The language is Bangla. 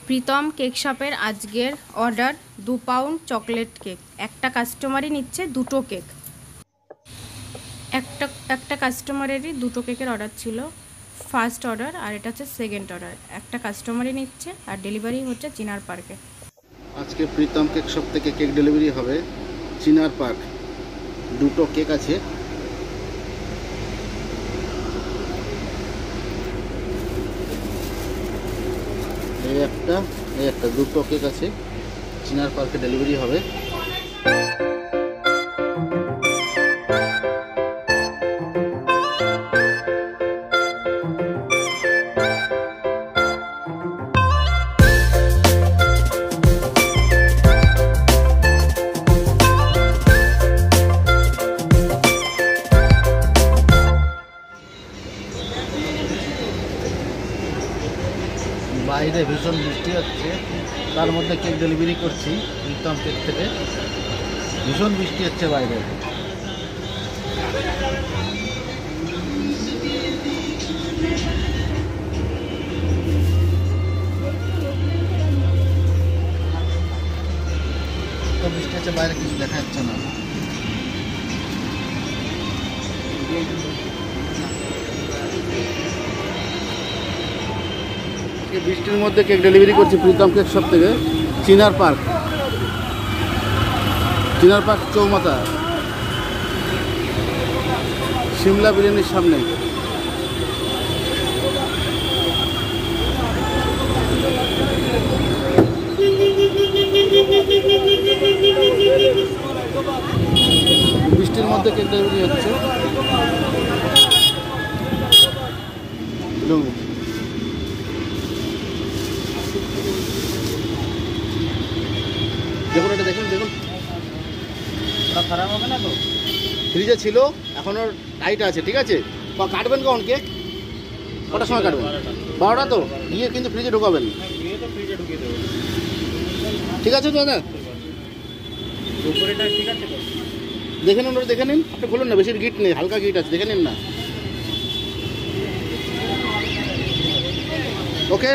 প্রীতম কেক শপের আজকের অর্ডার 2 পাউন্ড চকলেট কেক। একটা কাস্টমারই নিচ্ছে দুটো কেক। একটা কাস্টমারেরই দুটো কেকের অর্ডার ছিল, ফার্স্ট অর্ডার, আর এটা হচ্ছে সেকেন্ড অর্ডার। একটা কাস্টমারই নিচ্ছে আর ডেলিভারি হচ্ছে চিনার পার্কে। আজকে প্রীতম কেক শপ থেকে কেক ডেলিভারি হবে চিনার পার্ক। দুটো কেক আছে, এই একটা দুটো কেক আছে, চিনার পার্কে ডেলিভারি হবে। বাইরে ভীষণ বৃষ্টি হচ্ছে, তার মধ্যে কেক ডেলিভারি করছি প্রীতম কেক থেকে। ভীষণ বৃষ্টি হচ্ছে বাইরে। তো বৃষ্টি হচ্ছে বাইরে, কিছু দেখা যাচ্ছে না। বৃষ্টির মধ্যে কেক ডেলিভারি করছি প্রীতম কেক শপ থেকে চিনার পার্ক চৌমাথা, সিমলা বিরিয়ানির সামনে। বৃষ্টির মধ্যে কেক ডেলিভারি হচ্ছে। দেখুন, এটা দেখুন, খারাপ হবে না তো? ফ্রিজে ছিল, এখনো টাইট আছে। ঠিক আছে, কাটবেন কখন কেক? কটার সময় কাটবেন? 12টা তো গিয়ে কিন্তু ফ্রিজে ঢোকাবেন। ঠিক আছে তো দাদা, দেখে নিন, ওটা দেখে নিন। আপনি বলুন না, বেশি গিট নেই, হালকা গিট আছে, দেখে নিন না। ওকে।